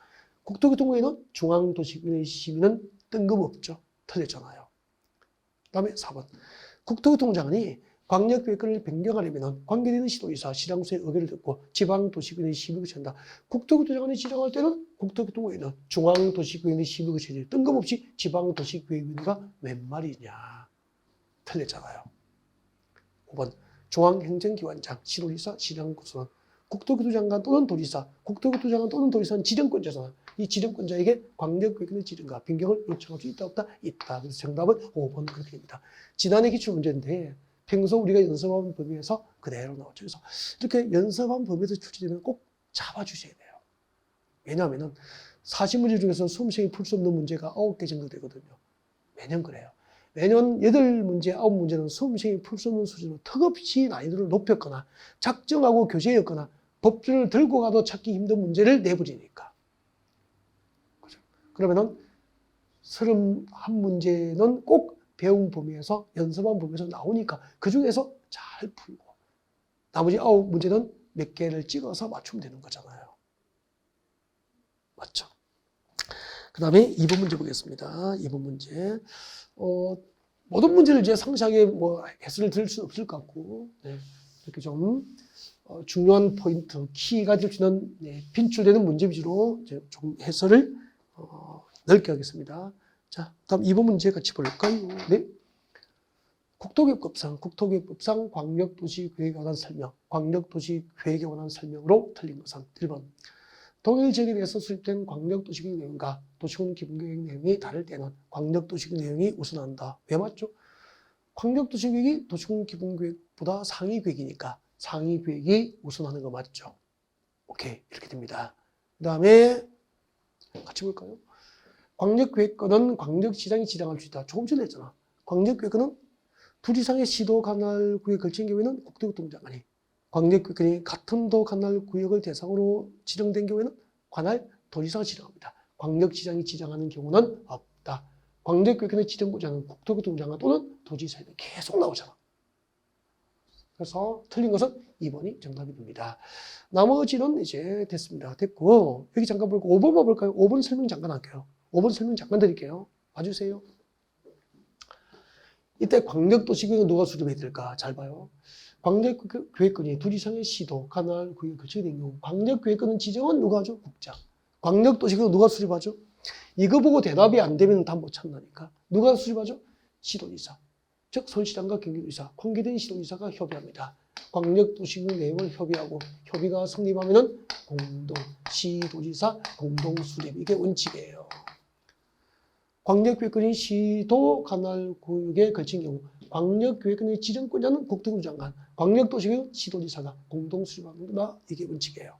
국토교통부에는 중앙도시계획위원회 심의는 뜬금없죠. 틀렸잖아요. 그 다음에 4번. 국토교통부 장관이 광역계획권을 변경하려면 관계되는 시도지사, 시장수의 의견을 듣고 지방도시계획위원회 심의를 취한다. 국토교통부 장관이 지정할 때는 국토교통부에는 중앙도시계획위원회 심의를 취하지 뜬금없이 지방도시계획위원회가 웬 말이냐. 틀렸잖아요. 5번. 중앙행정기관장, 시도지사, 시장구수는 국토교통부 장관 또는 도지사, 국토교통부 장관 또는 도지사는 지정권자잖아. 이 지정권자에게 광역계획의 지정과 변경을 요청할 수 있다 없다? 있다. 그래서 정답은 5번 그렇게 됩니다. 지난해 기출문제인데 평소 우리가 연습한 범위에서 그대로 나오죠. 그래서 이렇게 연습한 범위에서 출제되면 꼭 잡아주셔야 돼요. 왜냐하면 40문제 중에서 수험생이 풀 수 없는 문제가 9개 정도 되거든요. 매년 그래요. 매년 8문제, 9문제는 수험생이 풀 수 없는 수준으로 턱없이 난이도를 높였거나 작정하고 교재였거나 법준을 들고 가도 찾기 힘든 문제를 내버리니까. 그죠? 그러면은 31문제는 꼭 배운 범위에서 연습한 범위에서 나오니까 그 중에서 잘 풀고 나머지 9문제는 몇 개를 찍어서 맞추면 되는 거잖아요. 맞죠? 그 다음에 2번 문제 보겠습니다. 2번 문제. 모든 문제를 이제 상세하게 해설을 드릴 수는 없을 것 같고, 이렇게 좀 중요한 포인트, 키가 될 수 있는 빈출되는 문제 위주로 이제 좀 해설을 넓게 하겠습니다. 자, 다음 2번 문제 같이 볼까요? 네. 국토교육법상 광역도시계획에 관한 설명, 광역도시계획에 관한 설명으로 틀린 것은 1번. 동일 지역에 대해서 수립된 광역도시계획 내용과 도시군 기본계획 내용이 다를 때는 광역도시계획 내용이 우선한다. 왜 맞죠? 광역도시계획이 도시군 기본계획보다 상위 계획이니까 상위 계획이 우선하는 거 맞죠? 오케이, 이렇게 됩니다. 그 다음에 같이 볼까요? 광역계획권은 광역시장이 지정할 수 있다. 조금 전에 했잖아. 광역계획권은 둘 이상의 시도 관할구에 걸친 경우에는 국토교통부 장관이, 광역교회권이 같은 도 관할 구역을 대상으로 지정된 경우에는 관할 도지사가 지정합니다. 광역시장이 지정하는 경우는 없다. 광역교회권의 지정구장은 국토교통장관 또는 도지사에 계속 나오잖아. 그래서 틀린 것은 2번이 정답이 됩니다. 나머지는 이제 됐습니다. 됐고, 여기 잠깐 볼까요? 5번만 볼까요? 5번 설명 잠깐 할게요. 5번 설명 잠깐 드릴게요. 봐주세요. 이때 광역도시구역은 누가 수립해야 될까? 잘 봐요. 광역계획권이 둘 이상의 시도, 관할, 구역이 거치게 된 경우 광역계획권 지정은 누가 하죠? 국장. 광역도시구역 누가 수립하죠? 이거 보고 대답이 안 되면 답 못 찾는다니까. 누가 수립하죠? 시도지사. 즉 서울시장과 경기도지사, 공개된 시도지사가 협의합니다. 광역도시구역 내용을 협의하고 협의가 성립하면 시도지사 공동수립. 이게 원칙이에요. 광역계획권이 시도 관할 구역에 걸친 경우 광역계획권의 지정권자는 국토교통부 장관, 광역도시구역 시도지사가 공동수립합니다. 이게 원칙이에요.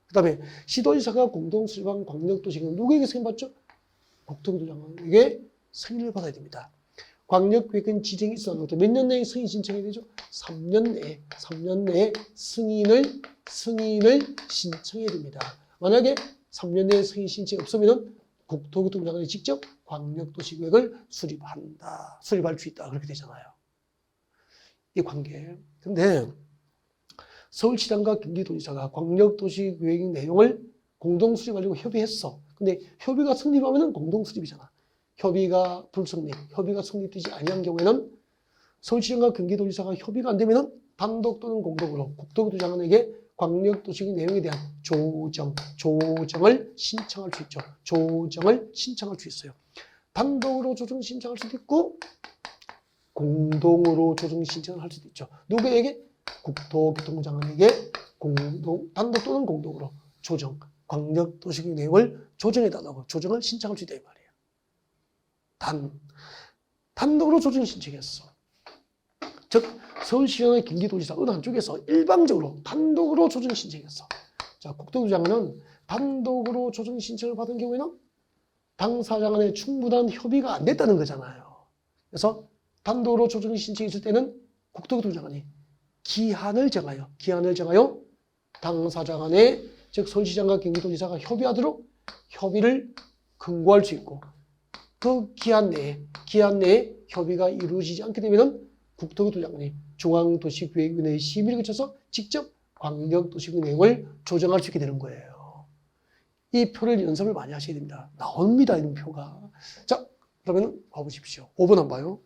그 다음에 시도지사가 공동수립한 광역도시구역 누구에게 승인받죠? 국토교통부 장관에게 승인을 받아야 됩니다. 광역계획권 지정이 있어도 몇 년 내에 승인 신청해야 되죠? 3년 내에 승인을 신청해야 됩니다. 만약에 3년 내에 승인 신청이 없으면 국토교통부 장관이 직접 광역도시구역을 수립할 수 있다. 그렇게 되잖아요. 이 관계. 근데 서울시장과 경기도지사가 광역도시구역 내용을 공동수립하려고 협의했어. 근데 협의가 성립하면 공동수립이잖아. 협의가 불성립, 협의가 성립되지 아니한 경우에는 서울시장과 경기도지사가 협의가 안 되면 단독 또는 공동으로 국토교통부 장관에게 광역도시구역 내용에 대한 조정을 신청할 수 있죠. 조정을 신청할 수 있어요. 단독으로 조정 신청할 수도 있고 공동으로 조정 신청을 할 수도 있죠. 누구에게? 국토교통부 장관에게 단독 또는 공동으로 광역도시구역 내용을 조정해달라고 조정을 신청할 수 있다 이 말이에요. 단독으로 조정 신청했어. 즉 서울시장의 경기도지사 어느 한쪽에서 일방적으로 단독으로 조정 신청했어. 자, 국토교통부 장관은 단독으로 조정 신청을 받은 경우에는 당사자 간에 충분한 협의가 안 됐다는 거잖아요. 그래서 단독으로 조정 신청이 있을 때는 국토교통부 장관이 기한을 정하여 당사자 간에 즉 서울시장과 경기도지사가 협의하도록 협의를 권고할 수 있고 그 기한 내에 협의가 이루어지지 않게 되면 국토교통부 장관이 중앙도시계획위원회의 심의를 거쳐서 직접 광역도시구역 내용을 조정할 수 있게 되는 거예요. 이 표를 연습을 많이 하셔야 됩니다. 나옵니다, 이런 표가. 자, 그러면 봐보십시오. 5번 한번 봐요.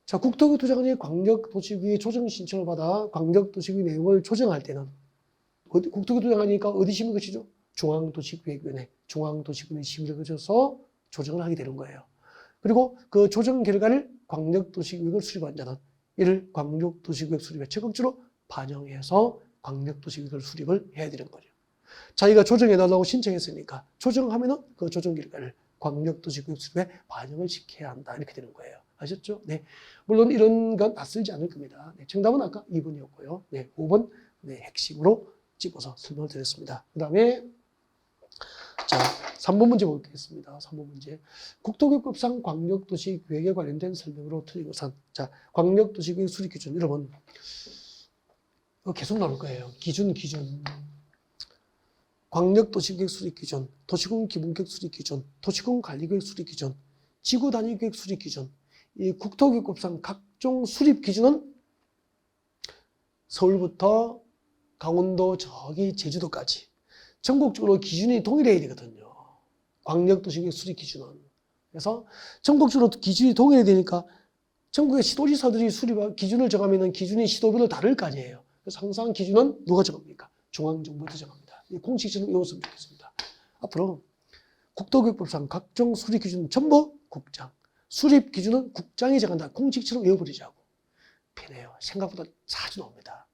자, 국토교통부 장관이 광역도시구역 조정 신청을 받아 광역도시구역 내용을 조정할 때는 국토교통부 장관이니까 어디 심의 거치죠? 중앙도시계획위원회, 중앙도시구역 심의를 거쳐서 조정을 하게 되는 거예요. 그리고 그 조정 결과를 광역도시구역을 수립한 자는 이를 광역도시구역 수립에 적극적으로 반영해서 광역도시구역을 수립을 해야 되는 거죠. 자기가 조정해달라고 신청했으니까 조정하면은 그 조정 결과를 광역도시구역 수립에 반영을 시켜야 한다. 이렇게 되는 거예요. 아셨죠? 네. 물론 이런 건 낯설지 않을 겁니다. 네. 정답은 아까 2번이었고요. 네. 5번 네. 핵심으로 집어서 설명을 드렸습니다. 그 다음에 자, 3번 문제 보겠습니다. 3번 문제. 국토교육법상 광역도시계획에 관련된 설명으로 틀린 것은 자, 광역도시계획 수립 기준 여러분 계속 나올 거예요. 기준 광역도시계획 수립 기준, 도시군 기본계획 수립 기준, 도시군 관리계획 수립 기준, 지구단위계획 수립 기준. 이 국토교육법상 각종 수립 기준은 서울부터 강원도 저기 제주도까지 전국적으로 기준이 동일해야 되거든요. 광역도시계획 수립 기준은. 그래서 전국적으로 기준이 동일해야 되니까 전국의 시도지사들이 기준을 정하면 기준이 시도별로 다를 거 아니에요. 그래서 항상 기준은 누가 정합니까? 중앙정부에서 정합니다. 이 공식처럼 외웠으면 좋겠습니다. 앞으로 국토교육법상 각종 수립 기준은 전부 국장. 수립 기준은 국장이 정한다. 공식처럼 외워버리자고. 편해요. 생각보다 자주 나옵니다.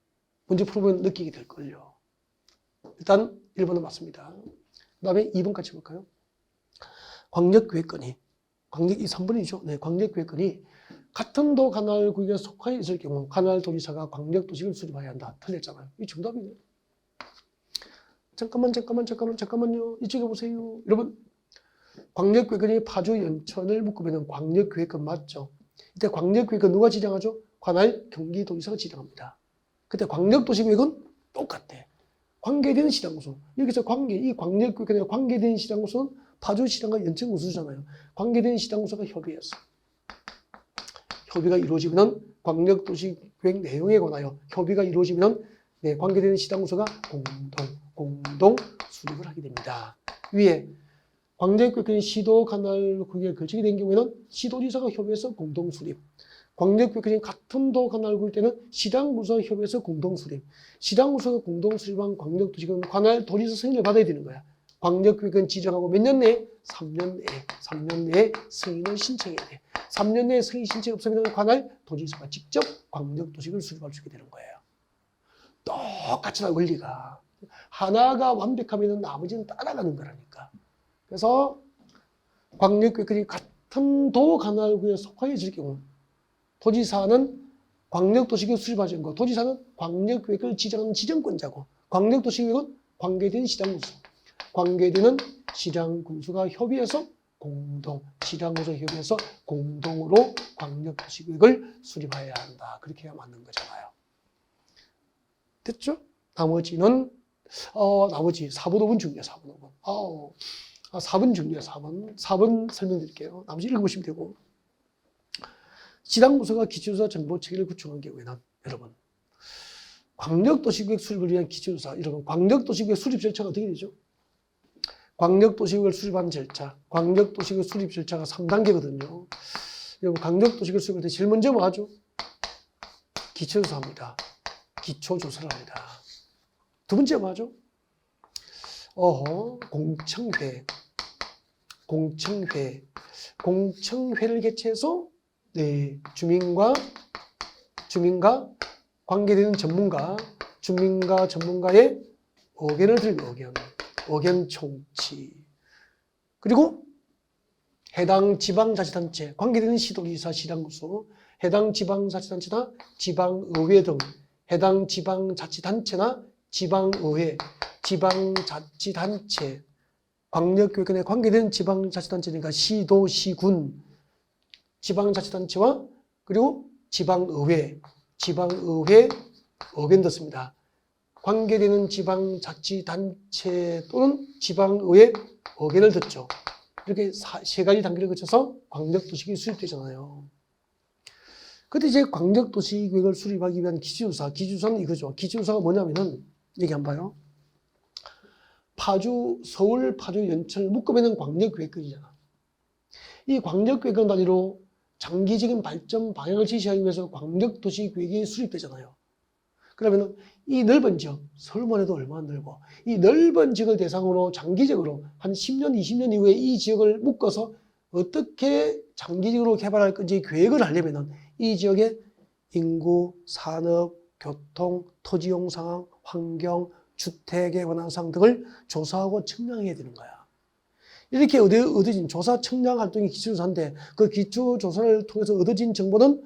문제 풀어보면 느끼게 될걸요. 일단 1번은 맞습니다. 그 다음에 2번 같이 볼까요? 광역계획권이, 이 3번이죠. 네, 광역계획권이 같은 도 관할 구역에 속하여 있을 경우 관할도지사가 광역도시를 수립해야 한다. 틀렸잖아요. 이 정답이네. 잠깐만요. 이쪽에 보세요. 여러분, 광역계획권이 파주, 연천을 묶으면 광역계획권 맞죠? 이때 광역계획권 누가 지정하죠? 관할 경기도지사가 지정합니다. 그때 광역도시계획은 똑같아. 관계되는 시장구수. 여기서 이 광역계획에 관계되는 시장구수는 파주시장과 연천구수잖아요. 관계되는 시장구수가 협의해서. 협의가 이루어지면 광역도시계획 내용에 관하여 협의가 이루어지면 네, 관계되는 시장구수가 공동 수립을 하게 됩니다. 위에 광역계획 시도 관할 구역에 걸치게 된 경우에는 시도지사가 협의해서 공동 수립. 광역계획 같은 도 관할구일 때는 시장구수와 협의해서 공동 수립. 시장구수가 공동 수립한 광역도시계획은 관할 도지사 승인을 받아야 되는 거야. 광역계획은 지정하고 몇 년 내에? 3년 내에 승인을 신청해야 돼. 3년 내에 승인 신청이 없으면 관할 도지사가 직접 광역도시계획을 수립할 수 있게 되는 거예요. 똑같이 원리가. 하나가 완벽하면 나머지는 따라가는 거라니까. 그래서 광역계획이 같은 도 관할구에 속하여질 경우 도지사는 광역도시계획 수립하는 거, 도지사는 광역계획을 지정하는 지정권자고 광역도시계획은 관계된 시장군수, 관계되는 시장군수가 협의해서 시장군수가 협의해서 공동으로 광역도시계획을 수립해야 한다. 그렇게 해야 맞는 거잖아요. 됐죠? 나머지 4분, 5분 중요해요. 4분, 5분. 4분 중요해요. 4분 설명드릴게요. 나머지 읽어보시면 되고. 시장구수가 기초조사 정보체계를 구축한 경우에는 여러분 광역도시계획 수립을 위한 기초조사, 여러분 광역도시계획 수립 절차가 어떻게 되죠? 광역도시계획을 수립하는 절차, 광역도시계획 수립 절차가 3단계거든요. 여러분 광역도시계획 수립할 때 제일 먼저 뭐 하죠? 기초조사합니다. 기초조사를 합니다. 두 번째 뭐 하죠? 공청회를 개최해서 네, 주민과 관계되는 주민과 전문가의 의견을 들고 의견 총치. 그리고 해당 지방자치단체, 관계되는 시도지사, 시장구수, 해당 지방자치단체나 지방의회 등 해당 지방자치단체나 지방의회, 지방자치단체, 광역교육원에 관계된 지방자치단체니까 시도, 시군, 지방자치단체와 그리고 지방의회 의견 듣습니다. 관계되는 지방자치단체 또는 지방의회 의견을 듣죠. 이렇게 세 가지 단계를 거쳐서 광역도시계획이 수립되잖아요. 근데 이제 광역도시계획을 수립하기 위한 기초조사는 이거죠. 기초조사가 뭐냐면은 얘기 한번 봐요. 서울, 파주, 연천을 묶으면 광역계획이잖아. 이 광역계획 단위로 장기적인 발전 방향을 제시하기 위해서 광역도시계획이 수립되잖아요. 그러면 이 넓은 지역, 서울만 해도 얼마나 넓어. 이 넓은 지역을 대상으로 장기적으로 한 10년, 20년 이후에 이 지역을 묶어서 어떻게 장기적으로 개발할 건지 계획을 하려면 이 지역의 인구, 산업, 교통, 토지용 상황, 환경, 주택에 관한 사항 등을 조사하고 측량해야 되는 거야. 이렇게 얻어진 조사 측량 활동이 기초조사인데 그 기초조사를 통해서 얻어진 정보는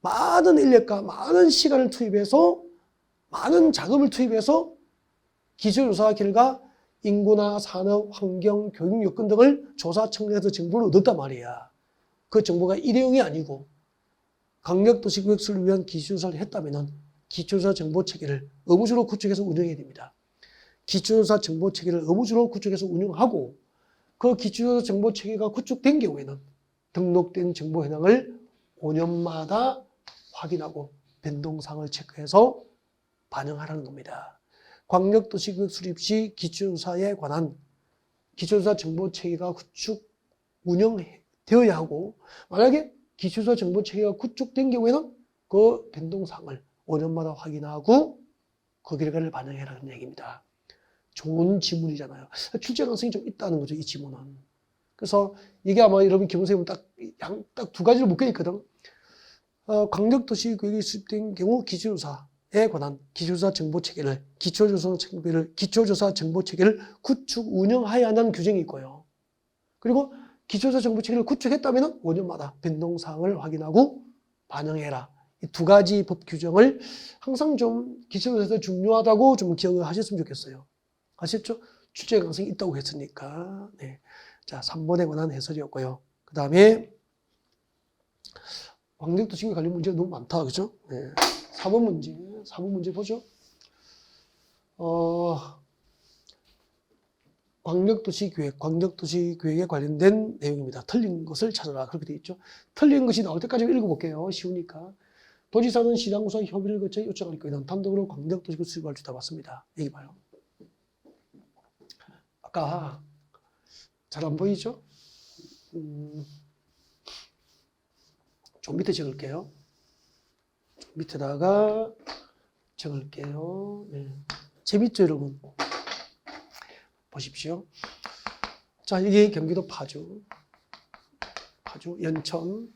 많은 인력과 많은 시간을 투입해서 많은 자금을 투입해서 기초조사 결과 인구나 산업, 환경, 교육 요건 등을 조사 측량해서 정보를 얻었단 말이야. 그 정보가 일회용이 아니고 광역도시계획 수립을 위한 기초조사를 했다면 기초조사 정보체계를 의무적으로 구축해서 운영해야 됩니다. 기초조사 정보체계를 의무적으로 구축해서 운영하고 그 기초조사 정보체계가 구축된 경우에는 등록된 정보 현황을 5년마다 확인하고 변동사항을 체크해서 반영하라는 겁니다. 광역도시계획 수립 시 기초조사에 관한 기초조사 정보체계가 구축, 운영되어야 하고 만약에 기초조사 정보체계가 구축된 경우에는 그 변동사항을 5년마다 확인하고 그 결과를 반영해라는 얘기입니다. 좋은 지문이잖아요. 출제 가능성이 좀 있다는 거죠, 이 지문은. 그래서 이게 아마 여러분 기본세면 딱 두 가지를 묶여 있거든. 광역도시계획이 수립된 경우 기초조사에 관한 기초조사 정보체계를 기초조사 정보체계를 구축 운영해야 한다는 규정이 있고요. 그리고 기초조사 정보체계를 구축했다면 5년마다 변동사항을 확인하고 반영해라. 이 두 가지 법 규정을 항상 좀 기초조사에서 중요하다고 좀 기억을 하셨으면 좋겠어요. 아셨죠? 출제 가능성이 있다고 했으니까. 네. 자, 3번에 관한 해설이었고요. 그 다음에 광역도시계획 관련 문제가 너무 많다. 그죠? 네. 4번 문제. 4번 문제 보죠. 광역도시계획, 광역도시계획에 관련된 내용입니다. 틀린 것을 찾아라. 그렇게 되어 있죠. 틀린 것이 나올 때까지 읽어볼게요. 쉬우니까. 도지사는 시당구와 협의를 거쳐 요청할 경우에는 단독으로 광역도시를 수립할 수 있다. 맞습니다. 여기 봐요. 아까 잘 안 보이죠? 좀 밑에 적을게요. 좀 밑에다가 적을게요. 네. 재밌죠, 여러분? 보십시오. 자, 이게 경기도 파주, 연천,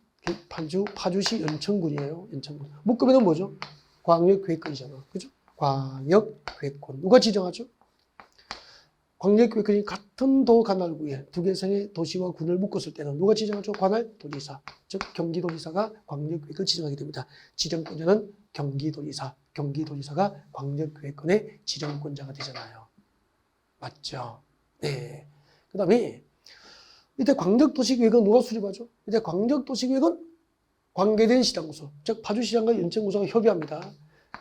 파주시 연천군이에요. 연천군. 묶으면 뭐죠? 광역계획권이잖아. 그죠? 광역계획권. 누가 지정하죠? 광역계획권이 같은 도 관할구에 두 개성의 도시와 군을 묶었을 때는 누가 지정하죠? 관할도지사. 즉 경기도지사가 광역계획을 지정하게 됩니다. 지정권자는 경기도지사가 광역계획권의 지정권자가 되잖아요. 맞죠? 네. 그 다음에 이때 광역도시계획은 누가 수립하죠? 이때 광역도시계획은 관계된 시당구소, 즉 파주시장과 연천구소가 협의합니다.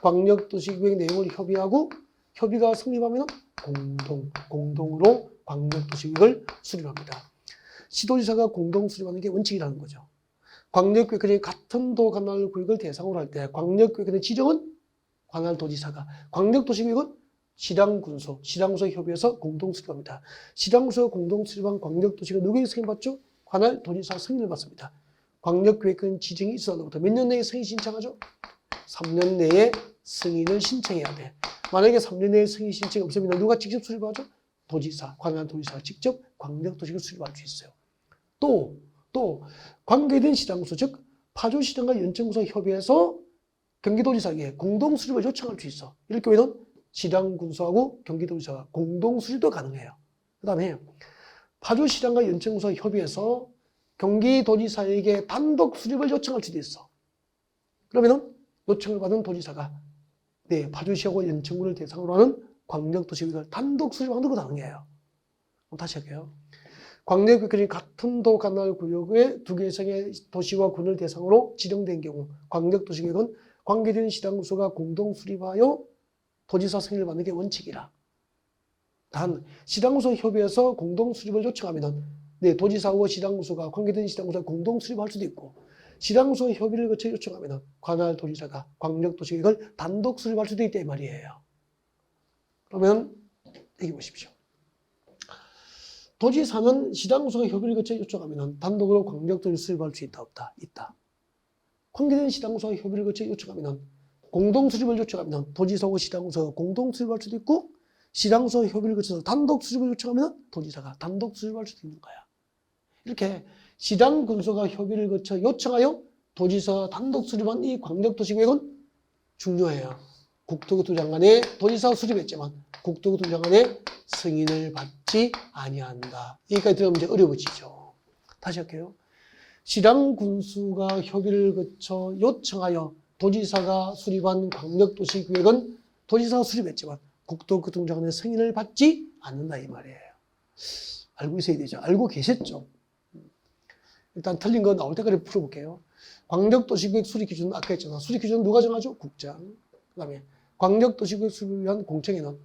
광역도시계획 내용을 협의하고 협의가 성립하면 공동으로 광역도시계획을 수립합니다. 시도지사가 공동 수립하는 게 원칙이라는 거죠. 광역계획권이 같은 도 관할 구역을 대상으로 할 때 광역계획권의 지정은 관할도지사가, 광역도시계획은 시당군소 협의해서 공동 수립합니다. 시당군소 공동 수립한 광역도시가 누구에게 승인받죠? 관할도지사 승인을 받습니다. 광역계획권 지정이 있어서부터 몇 년 내에 승인 신청하죠? 3년 내에 승인을 신청해야 돼. 만약에 3년 내에 승인 신청이 없으면 누가 직접 수립하죠? 도지사, 관할도지사가 직접 광역도시를 수립할 수 있어요. 또 관계된 시당구소, 즉 파주시장과 연천구소 협의해서 경기도지사에게 공동 수립을 요청할 수 있어. 이럴 경우에는 시당군소하고 경기도지사가 공동 수립도 가능해요. 그 다음에 파주시장과 연천구소 협의해서 경기도지사에게 단독 수립을 요청할 수도 있어. 그러면은 요청을 받은 도지사가 파주시하고 연천군을 대상으로 하는 광역도시계획을 단독 수립하는 것도 가능해요. 다시 할게요. 광역계획이 같은 도 관할 구역의 두 개성의 도시와 군을 대상으로 지정된 경우 광역도시계획은 관계된 시당구소가 공동 수립하여 도지사 승인을 받는 게 원칙이라. 단 시당구소 협의해서 공동 수립을 요청하면 도지사와 시당구소가 관계된 시당구소가 공동 수립할 수도 있고 시당구소 협의를 거쳐 요청하면 관할도지사가 광역도시계획을 단독 수립할 수도 있다 이 말이에요. 그러면 여기 보십시오. 도지사는 시당구소가 협의를 거쳐 요청하면 단독으로 광역도시를 수립할 수 있다 없다? 있다. 관계된 시당구소가 협의를 거쳐 요청하면 공동 수립을 요청하면 도지사와 시당구소가 공동 수립할 수도 있고 시당구소 협의를 거쳐서 단독 수립을 요청하면 도지사가 단독 수립할 수도 있는 거야. 이렇게 시당군소가 협의를 거쳐 요청하여 도지사가 단독 수립한 이 광역도시계획은 중요해요. 국토교토부 장관의 도지사가 수립했지만 국토교토부 장관의 승인을 받지 아니한다. 여기까지 들어가면 이제 어려워지죠. 다시 할게요. 시당군수가 협의를 거쳐 요청하여 도지사가 수립한 광역도시계획은 도지사가 수립했지만 국토교토부 장관의 승인을 받지 않는다 이 말이에요. 알고 있어야 되죠. 알고 계셨죠? 일단 틀린 거 나올 때까지 풀어볼게요. 광역도시계획 수립기준 아까 했잖아. 수립기준 누가 정하죠? 국장. 그 다음에 광역도시계획 수립을 위한 공청회는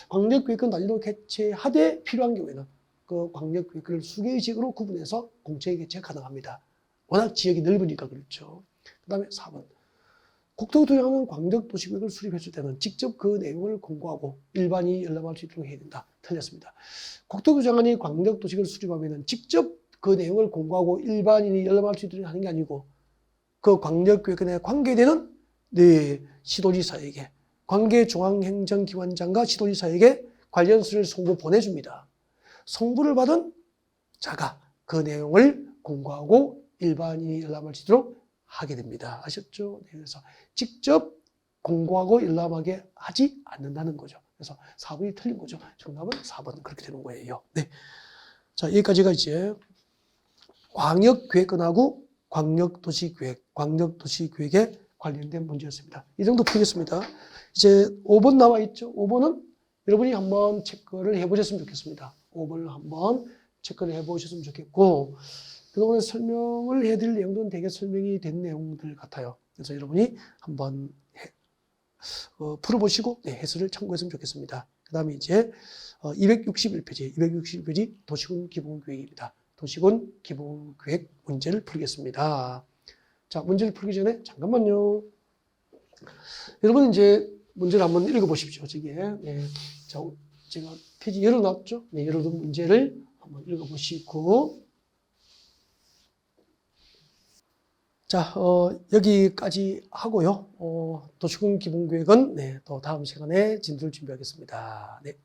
광역계획권 난이도 개최하되 필요한 경우에는 그 광역계획권을 수개의 지역으로 구분해서 공청회 개최가 가능합니다. 워낙 지역이 넓으니까 그렇죠. 그 다음에 4번. 국토교토부 장관은 광역도시계획을 수립했을 때는 직접 그 내용을 공고하고 일반인이 열람할 수 있도록 해야 된다. 틀렸습니다. 국토교토부 장관이 광역도시계획을 수립하면 직접 그 내용을 공고하고 일반인이 열람할 수 있도록 하는 게 아니고 그 광역계획에 관계되는 시도지사에게 관계중앙행정기관장과 시도지사에게 관련 서류를 송부 보내줍니다. 송부를 받은 자가 그 내용을 공고하고 일반인이 열람할 수 있도록 하게 됩니다. 아셨죠? 그래서 직접 공고하고 열람하게 하지 않는다는 거죠. 그래서 4번이 틀린 거죠. 정답은 4번 그렇게 되는 거예요. 네. 자, 여기까지가 이제 광역계획권하고 광역도시계획에 관련된 문제였습니다. 이 정도 풀겠습니다. 이제 5번 나와 있죠. 5번은 여러분이 한번 체크를 해보셨으면 좋겠습니다. 5번을 한번 체크를 해보셨으면 좋겠고 그동안 설명을 해드릴 내용들은 되게 설명이 된 내용들 같아요. 그래서 여러분이 한번 풀어보시고 네, 해설을 참고했으면 좋겠습니다. 그 다음에 이제 261페이지, 261페이지 도시군 기본계획입니다. 도시군 기본계획 문제를 풀겠습니다. 자, 문제를 풀기 전에 잠깐만요. 여러분 이제 문제를 한번 읽어보십시오. 저기에. 네. 자, 제가 페이지 열어놨죠? 네, 열어둔 문제를 한번 읽어보시고. 자, 여기까지 하고요. 도시군 기본계획은 네, 또 다음 시간에 진도를 준비하겠습니다. 네.